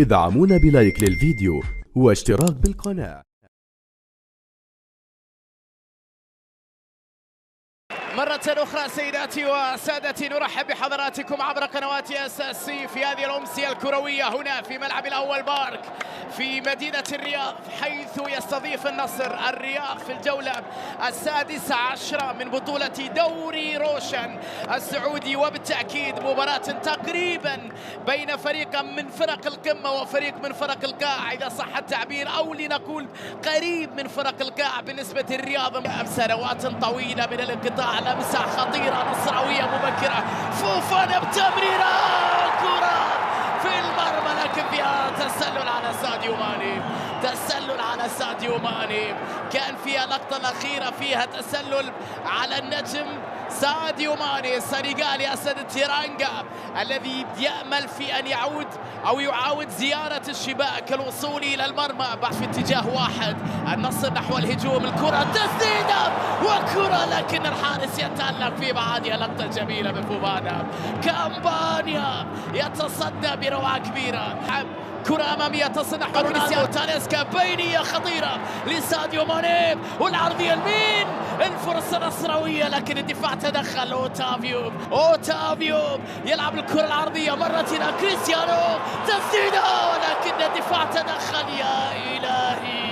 ادعمونا بلايك للفيديو واشتراك بالقناة. مرة أخرى سيداتي وسادتي نرحب بحضراتكم عبر قنوات SSC في هذه الأمسية الكروية هنا في ملعب الأول بارك في مدينة الرياض، حيث يستضيف النصر الرياض في الجولة السادسة عشرة من بطولة دوري روشن السعودي، وبالتأكيد مباراة تقريبا بين فريق من فرق القمة وفريق من فرق القاع إذا صح التعبير، أو لنقول قريب من فرق القاع بالنسبة للرياض. سنوات طويلة من الانقطاع، لمسة خطيرة نصراوية مبكرة، فوفانا بتمريرة كرة في المرمى، لكن فيها تسلل على ساديو ماني، تسلل على ساديو ماني. كان فيها لقطة الأخيرة فيها تسلل على النجم ساديو ماني السنغالي أسد التيرانجا، الذي يأمل في أن يعود أو يعاود زيارة الشباك، الوصول إلى المرمى في اتجاه واحد. النصر نحو الهجوم، الكرة تسديدة وكرة، لكن الحارس يتألق في بعادها. لقطة جميلة من فوفانا، كامبانيا يتصدى بروعة كبيرة، كرة أمامية تصل نحو رونالدو، تاليسكا بينية خطيرة لساديو ماني، والعرضية اليمين، الفرصة نصراوية لكن الدفاع تدخل. أوتافيو يلعب الكرة العرضية مرة إلى كريستيانو، تسديدة ولكن الدفاع تدخل. يا إلهي،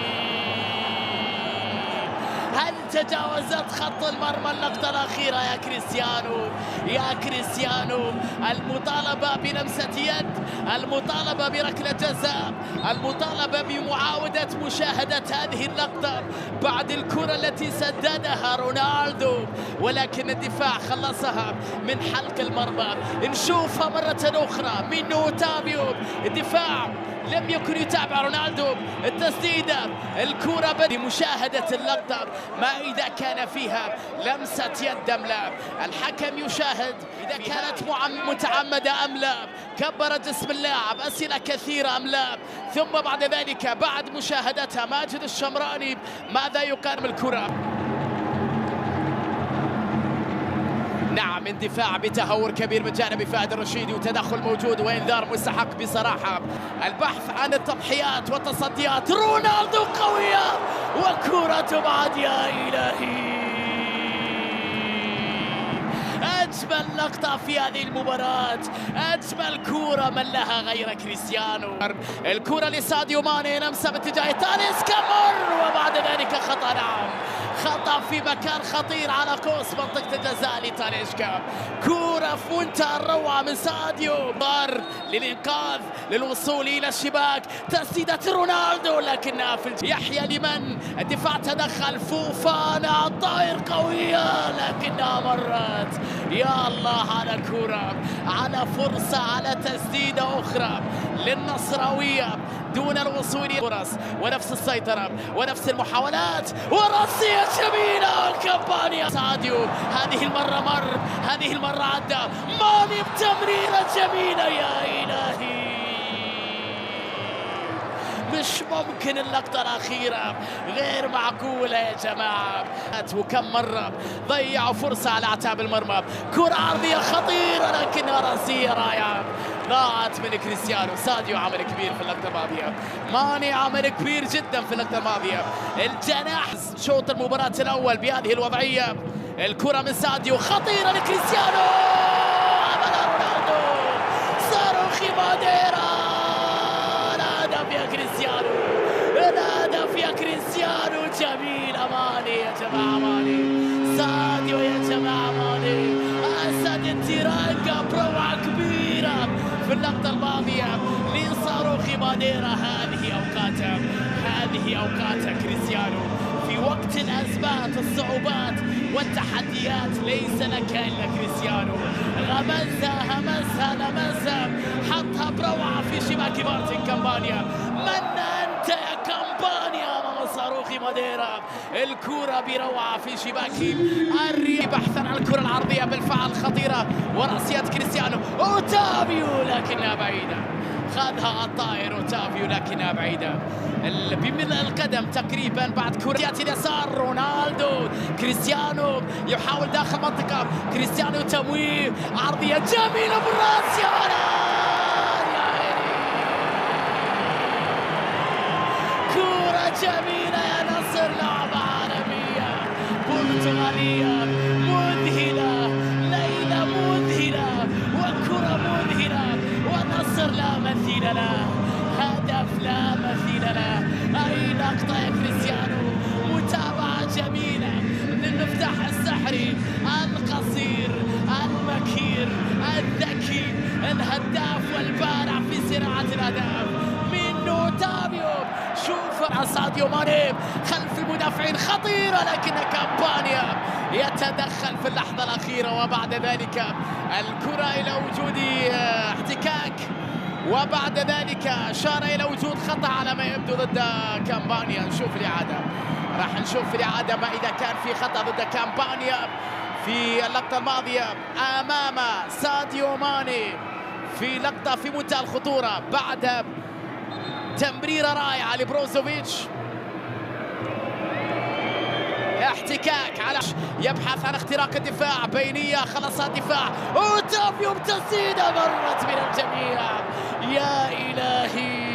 هل تجاوزت خط المرمى اللقطة الأخيرة يا كريستيانو؟ يا كريستيانو، المطالبة بلمسة يد، المطالبة بركلة جزاء، المطالبة بمعاودة مشاهدة هذه اللقطة بعد الكرة التي سددها رونالدو، ولكن الدفاع خلصها من حلق المرمى. نشوفها مرة أخرى من أوتافيو، الدفاع لم يكن يتابع رونالدو، التسديدة، الكرة بمشاهدة اللقطة ما إذا كان فيها لمسة يد أم لا. الحكم يشاهد إذا كانت متعمدة أم لا، كبر جسم اللاعب، أسئلة كثيرة أم لا، ثم بعد ذلك بعد مشاهدتها ماجد الشمراني ماذا يقال الكرة؟ نعم، اندفاع بتهور كبير من جانب فهد الرشيدي، وتدخل موجود وانذار مستحق بصراحة. البحث عن التضحيات والتصديات، رونالدو قوية وكرة بعد. يا إلهي، أجمل لقطة في هذه المباراة، أجمل كرة من لها غير كريستيانو. الكرة لساديو ماني، لمسة باتجاه تاليسكا، وبعد ذلك خطأ. نعم، خطأ في مكان خطير على قوس منطقة الجزاء لتاليسكا. كرة في منتهى الروعة من ساديو، ضر للإنقاذ للوصول إلى الشباك، تسديدة رونالدو لكنها في يحيى لمن، الدفاع تدخل، فوفانا الطائر قوية لكنها مرت. يا الله على كرة، على فرصة، على تسديدة أخرى للنصراوية دون الوصول إلى فرص ونفس السيطرة ونفس المحاولات، ورأسية جميلة كامبانيا. ساديو هذه المرة هذه المرة عدى ماني بتمريرة جميلة. يا إلهي، مش ممكن اللقطة الأخيرة، غير معقولة يا جماعة. وكم مرة ضيعوا فرصة على أعتاب المرمى، كرة عرضية خطيرة لكنها رأسية رائعة ضاعت من كريستيانو. ساديو عمل كبير في اللقطة الماضية، ماني عمل كبير جدا في اللقطة الماضية. الجناح شوط المباراة الأول بهذه الوضعية، الكرة من ساديو خطيرة لكريستيانو، عملها رونالدو، صاروخي ماديرا، الهدف يا كريستيانو، الهدف يا كريستيانو. جميل ماني يا جماعة، ماني ساديو يا جماعة، ماني أسد التيرانجا بروعة كبيرة في اللقطة الماضية لصاروخي ماديرا. هذه أوقاتها كريستيانو في وقت الأزمات، الصعوبات والتحديات، ليس لك إلا كريستيانو. غمزها، همسها، لمسها، حطها بروعة في شباك مارتن كامبانيا. من أنت يا كامبانيا أمام صاروخي ماديرا؟ الكرة بروعة في شباك الرياض، بحثا عن الكرة العرضية بالفعل خطيرة، ورأسية كريستيانو، أوتافيو لكنها بعيدة، خذها الطائر أوتافيو لكنها بعيدة بملء القدم تقريبا. بعد كرة يأتي اليسار، رونالدو، كريستيانو يحاول داخل منطقة، كريستيانو تمويه، عرضية جميلة بالراس، يا جميلة يا نصر، لعبة عالمية برتغالية مذهلة، ليلة مذهلة وكرة مذهلة، ونصر لا مثيل له، هدف لا مثيل له. أي لقطة يا كريستيانو، متابعة جميلة للمفتاح السحري القصير المكير الذكي، الهداف والبارع في صناعة الأهداف من أوتافيو. شوف ساديو ماني خلف المدافعين، خطيرة لكن كامبانيا يتدخل في اللحظة الأخيرة، وبعد ذلك الكرة إلى وجود احتكاك، وبعد ذلك أشار إلى وجود خطأ على ما يبدو ضد كامبانيا. نشوف الإعادة، راح نشوف الإعادة ما إذا كان في خطأ ضد كامبانيا في اللقطة الماضية أمام ساديو ماني، في لقطة في منتهى الخطورة بعد تمريرة رائعة لبروزوفيتش، احتكاك على يبحث عن اختراق الدفاع، بينية خلص الدفاع، أوتافيو بتسديدة مرت من الجميع. يا إلهي،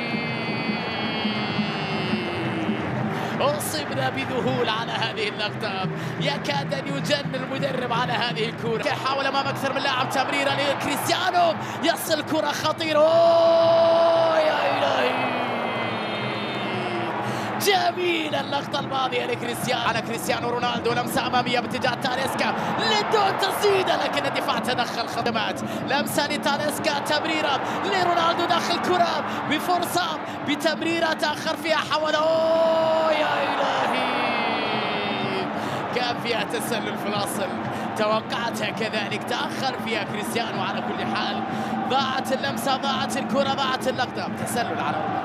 أصبنا بذهول على هذه اللقطة، يكاد أن يجن المدرب على هذه الكرة. يحاول أمام أكثر من لاعب، تمريرة لكريستيانو، يصل كرة خطيرة. أوه يا إلهي، جميلة اللقطة الماضية لكريستيانو على كريستيانو رونالدو، لمسة أمامية باتجاه تاليسكا لدون تسديدة، لكن الدفاع تدخل، خدمات لمسة لتاليسكا، تمريرة لرونالدو داخل كرة بفرصة بتمريرة تأخر فيها، حول. أوه يا إلهي، كان فيها تسلل في الأصل، توقعتها كذلك، تأخر فيها كريستيانو. على كل حال ضاعت اللمسة، ضاعت الكرة، ضاعت اللقطة، تسلل على رونالدو.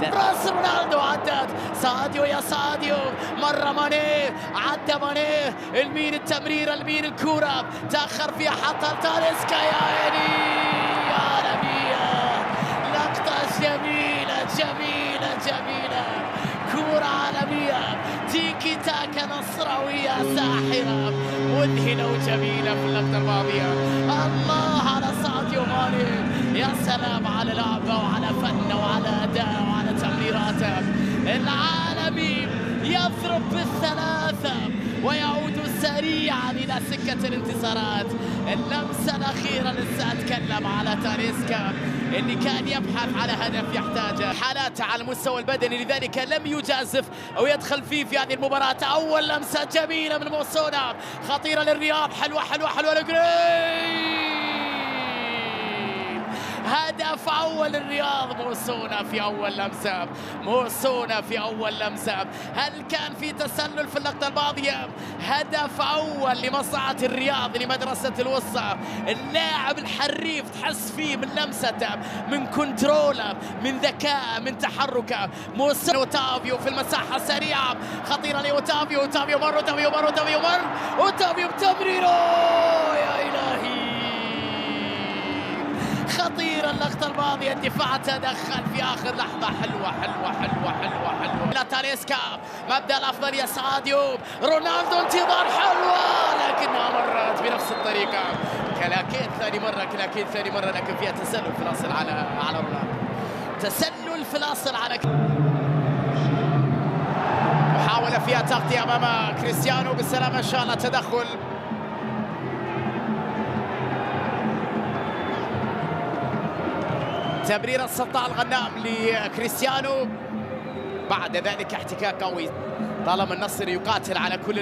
راس رونالدو عدت، ساديو يا ساديو، مرة ماني، عدى ماني، المين التمريرة، المين الكرة، تأخر فيها، حطها لتاليسكا. يا عيني يا عالمية، لقطة جميلة جميلة جميلة، كرة عالمية، تيكي تاكا نصراوية ساحرة مذهلة وجميلة في اللقطة الماضية. الله على ساديو ماني، يا سلام على لعبه وعلى فنه وعلى أداءه وعلى تمريراته. العالمي يضرب بالثلاثة ويعود سريعا إلى سكة الانتصارات. اللمسة الأخيرة لسه أتكلم على تاليسكا اللي كان يبحث على هدف يحتاجه، حالاته على المستوى البدني، لذلك لم يجازف أو يدخل فيه في هذه المباراة. أول لمسة جميلة من موسونا، خطيرة للرياض، حلوة حلوة حلوة لجري، هدف أول الرياض. موسونا في أول لمسة، موسونا في أول لمسة. هل كان في تسلل في اللقطة الماضية؟ هدف أول لمصلحة الرياض لمدرسة الوسطى. اللاعب الحريف تحس فيه من لمسته، من كنتروله، من ذكاء، من تحركه. موسونا أوتافيو في المساحة السريعة، خطيرة لأوتافيو، أوتافيو مر، أوتافيو مر، أوتافيو مر، أوتافيو بتمريره. يا إلهي، خطيرة اللقطة الماضية، الدفاع تدخل في آخر لحظة. حلوة حلوة حلوة حلوة حلوة إلى تاليسكا، مبدأ الأفضل يا ساديو، رونالدو انتظار، حلوة لكنها مرت بنفس الطريقة. كلاكيت ثاني مرة، كلاكيت ثاني مرة، لكن فيها تسلل في الأصل على رونالدو، تسلل في الأصل على محاولة فيها تغطية أمام كريستيانو، بالسلامة إن شاء الله. تدخل تمريرة سلطان الغنام لكريستيانو، بعد ذلك احتكاك قوي، طالما النصر يقاتل على كل